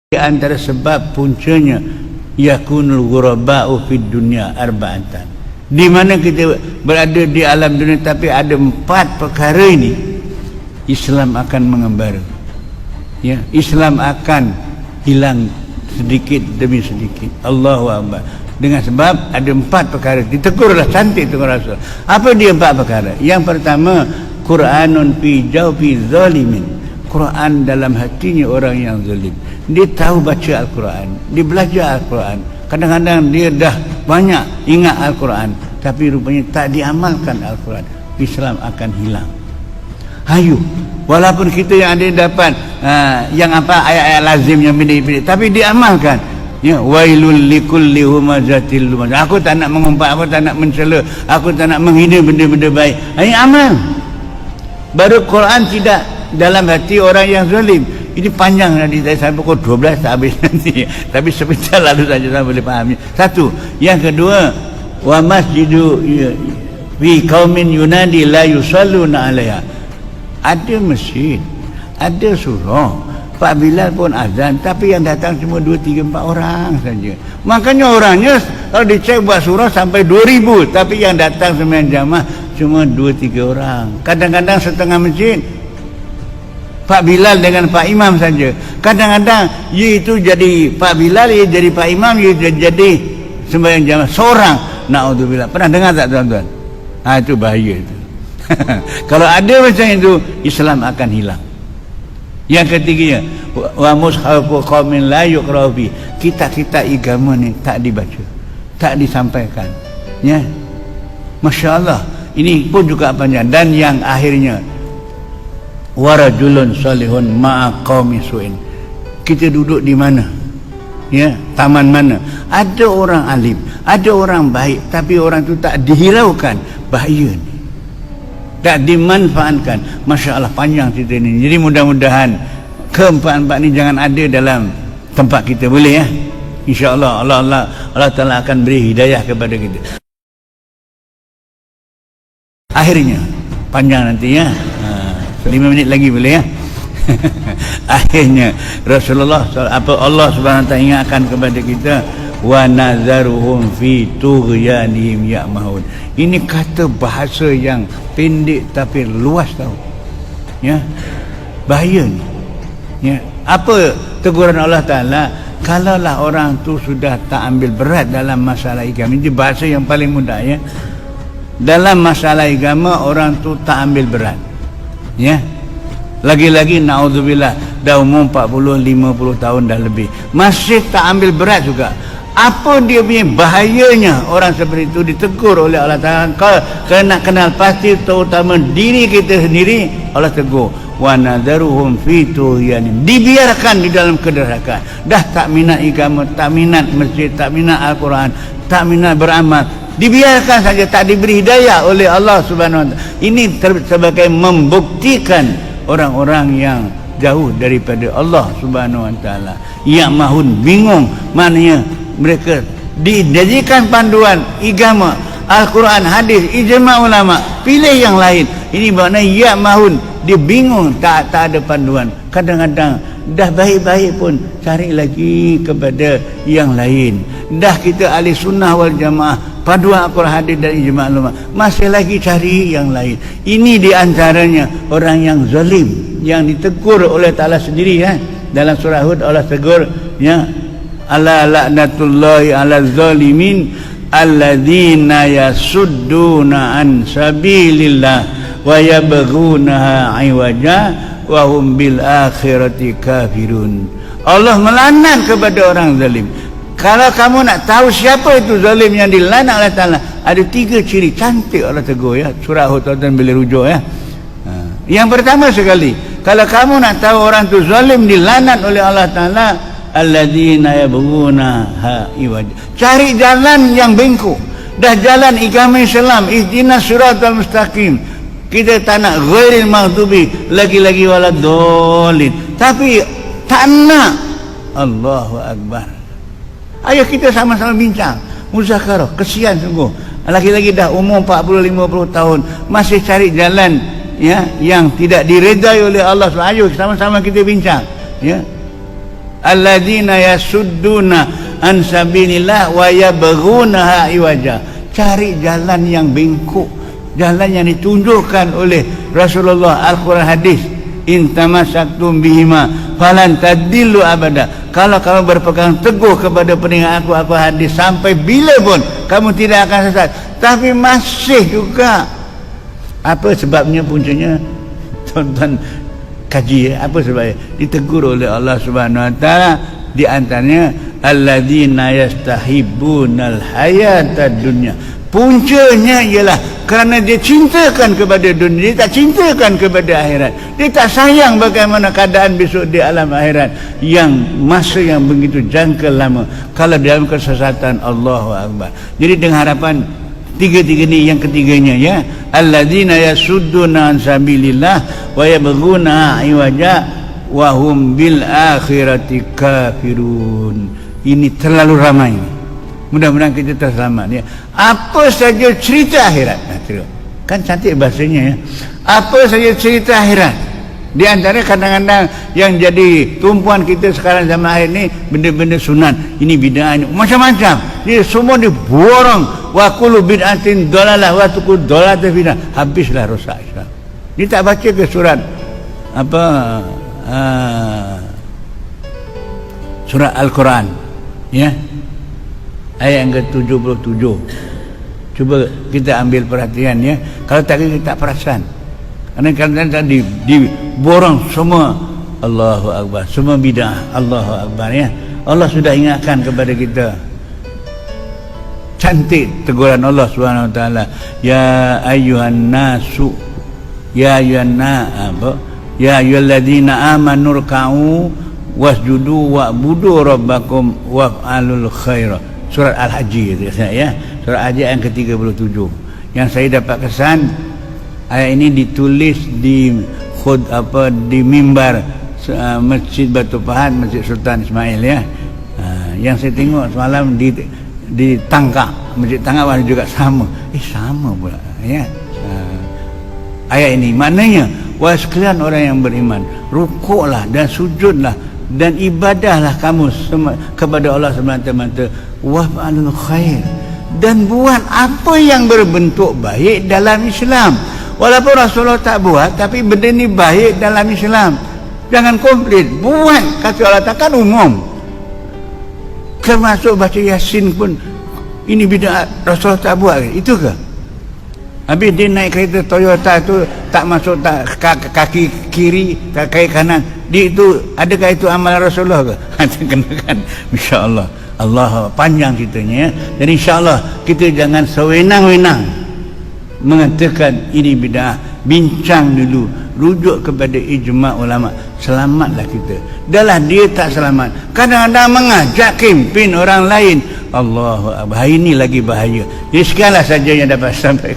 Di antara sebab puncanya yakunul ghuraba'u fid dunya arba'atan, di mana kita berada di alam dunia tapi ada 4 perkara ini, Islam akan mengembara, ya, Islam akan hilang sedikit demi sedikit. Allahu Akbar. Dengan sebab ada 4 perkara, ditegurlah cantik tegur Rasul. Apa dia 4 perkara? Yang pertama, Quranun fi jawfi zalimin, Quran dalam hatinya orang yang zalim. Dia tahu baca Al-Quran, dia belajar Al-Quran, kadang-kadang dia dah banyak ingat Al-Quran, tapi rupanya tak diamalkan Al-Quran. Islam akan hilang. Hayu, walaupun kita yang ada dapat yang apa ayat-ayat lazim yang pendek-pendek, tapi diamalkan. Ya, wailul likulli humazatil lumazah. Aku tak nak mengumpat, aku tak nak mencela, aku tak nak menghina benda-benda baik. Ini amal. Baru Quran tidak dalam hati orang yang zalim. Ini panjang nanti, saya pukul 12 tak habis nanti, tapi sebentar lalu saja saya boleh faham. Satu. Yang kedua, wa masjidu fi qaumin yunadi la yusalluna alaiha. Ada masjid, ada surau, Pak Bilal pun azan, tapi yang datang cuma 2, 3, 4 orang saja. Makanya orangnya kalau dicek buat surau sampai 2000, tapi yang datang sembahyang jamaah cuma 2, 3 orang. Kadang-kadang setengah masjid Pak Bilal dengan Pak Imam saja. Kadang-kadang ia itu jadi Pak Bilal, ia jadi Pak Imam, ia jadi sembahyang jamaah seorang. Naudzubillah. Pernah dengar tak tuan-tuan? Itu bahaya itu. Kalau ada macam itu, Islam akan hilang. Yang ketiganya, wa mushafu qaumin la yuqra'u fi. Kitab-kitab agama ni tak dibaca, tak disampaikan. Ya. Masya-Allah. Ini pun juga panjang. Dan yang akhirnya, warajulun salihun ma'a qaumi su'in. Kita duduk di mana? Ya, taman mana? Ada orang alim, ada orang baik, tapi orang tu tak dihiraukan. Bahaya ni, tak dimanfaatkan. Masya Allah, panjang cerita ni. Jadi mudah-mudahan keempat-empat ni jangan ada dalam tempat kita, boleh ya? InsyaAllah Allah Ta'ala akan beri hidayah kepada kita. Akhirnya panjang nanti ya, 5 minit lagi boleh ya. Akhirnya Rasulullah Allah Subhanahu wa taala ingatkan kepada kita, wa nazaruhum fi tughyanihim ya'mahun. Ini kata bahasa yang pendek tapi luas tahu. Ya. Bahaya ni. Ya. Apa teguran Allah Taala? Kalaulah orang tu sudah tak ambil berat dalam masalah agama, ini bahasa yang paling mudah ya. Dalam masalah agama orang tu tak ambil berat. Ya. Lagi-lagi naudzubillah dah umur 40-50 tahun dah lebih, masih tak ambil berat juga. Apa dia punya bahayanya? Orang seperti itu ditegur oleh Allah Ta'ala. Kau kena kenal pasti, terutama diri kita sendiri. Allah tegur, wa nadharuhum fi tughyanim. Dibiarkan di dalam kedurhakaan. Dah tak minat agama, tak minat masjid, tak minat Al-Quran, tak minat beramal, dibiarkan saja, tak diberi hidayah oleh Allah Subhanahu wa taala. Ini sebagai membuktikan orang-orang yang jauh daripada Allah Subhanahu wa taala. Ya mahun, bingung, maknanya mereka dijadikan panduan agama, Al-Quran, hadis, ijma' ulama, pilih yang lain. Ini maknanya ya mahun, dia bingung, tak ada panduan. Kadang-kadang dah baik-baik pun cari lagi kepada yang lain. Dah kita ahli sunnah wal jamaah, paduan Al-Quran, hadis dan ijma' ulama, masih lagi cari yang lain. Ini diantaranya orang yang zalim, yang ditegur oleh Ta'ala sendiri ya. Dalam surah Hud Allah tegur ya, ala la'natullahi ala zalimin alladzina yasudduna an sabilillah wa yabghunaha iwaja wa hum bil akhirati kafirun. Allah melaknat kepada orang zalim. Kalau kamu nak tahu siapa itu zalim yang dilaknat oleh Ta'ala, ada 3 ciri cantik Allah tegur ya. Surah Hud tuan boleh rujuk ya. Yang pertama sekali, kalau kamu nak tahu orang tu zalim dilaknat oleh Allah Ta'ala, alladzina yabghuna iwaja. Cari jalan yang bengkok. Dah jalan agama Islam, ihdinas siratal mustaqim. Kita tak nak ghairil maghdubi, lagi-lagi waladdallin. Tapi tak nak. Allahu Akbar. Ayo kita sama-sama bincang, muzakarah. Kesian sungguh. Lagi-lagi dah umur 40-50 tahun masih cari jalan ya yang tidak diredai oleh Allah. Ayo sama-sama kita bincang ya. alladzina yasudduna an sabilillah wa yabghunaha iwaja. Cari jalan yang bengkok, jalan yang ditunjukkan oleh Rasulullah, Al-Quran, hadis. In tamassaktum bihima falan tadillu abada. Kalau kamu berpegang teguh kepada peringatan aku hadis, sampai bila pun kamu tidak akan sesat. Tapi masih juga, apa sebabnya, puncanya tuan-tuan kaji ya? Apa sebabnya? Ditegur oleh Allah Subhanahu Wa Taala, di antaranya alladzina yastahibbunal hayatad dunya. Puncanya ialah kerana dia cintakan kepada dunia, dia tak cintakan kepada akhirat. Dia tak sayang bagaimana keadaan besok di alam akhirat yang masa yang begitu jangka lama. Kalau dalam kesesatan, Allahu Akbar. Jadi dengan harapan tiga-tiga ni, yang ketiganya ya, alladzina yasudduna an sabilillah wa yabghuna iwaja wa hum bil akhirati kafirun. Ini terlalu ramai. Mudah-mudahan kita terselamat ya. Apa saja cerita akhirat, kan cantik bahasanya ya. Apa saja cerita akhirat, di antara kadang-kadang yang jadi tumpuan kita sekarang zaman akhir ni, benda-benda sunat, ini bid'ah, ini macam-macam. Dia semua diborong. Wa kullu bid'atin dalalah wa kullu dalalatin bid'ah. Habislah rosak Islam. Dia tak baca ke surat apa, surat Al-Quran ya, ayat yang ke-77. Cuba kita ambil perhatian ya. Kalau tak, kita tak perasan. Kerana kadang-kadang diborong semua, Allahu Akbar, semua bid'ah, Allahu Akbar ya. Allah sudah ingatkan kepada kita. Cantik teguran Allah Subhanahu Wa Taala, ya ayyuhan nasu, ya ayyuhan apa, ya ayyuhalladzina amanu ruk'u wasjudu wa'budu rabbakum waf'alul khaira. Surat Al-Haji itu ya, surat Al-Haji yang ke-37. Yang saya dapat kesan, ayat ini ditulis di di mimbar Masjid Batu Pahat, Masjid Sultan Ismail ya. Yang saya tengok semalam di Tangkak, Masjid Tangkak juga sama. Sama pula ya. Ayat ini maknanya, wahai sekalian orang yang beriman, rukuklah dan sujudlah dan ibadahlah kamu kepada Allah semata-mata, waf'alul khair, dan buat apa yang berbentuk baik dalam Islam. Walaupun Rasulullah tak buat, tapi benda ni baik dalam Islam. Jangan komplit, buat. Kata Allah takkan umum. Termasuk baca Yasin pun, ini bid'ah, Rasulullah tak buat. Itu ke? Habis dia naik kereta Toyota tu, tak masuk tak kaki kiri, tak kaki kanan. Dia itu, adakah itu amalan Rasulullah ke? Kenakan, insya-Allah. Allah panjang ceritanya ya. Dan insya-Allah kita jangan sewenang-wenang mengatakan ini bid'ah. Bincang dulu, rujuk kepada ijma' ulama. Selamatlah kita. Dahlah dia tak selamat, kadang-kadang mengajak kempen orang lain. Allahu Akbar. Ini lagi bahaya. Jadi sekianlah saja yang dapat sampaikan.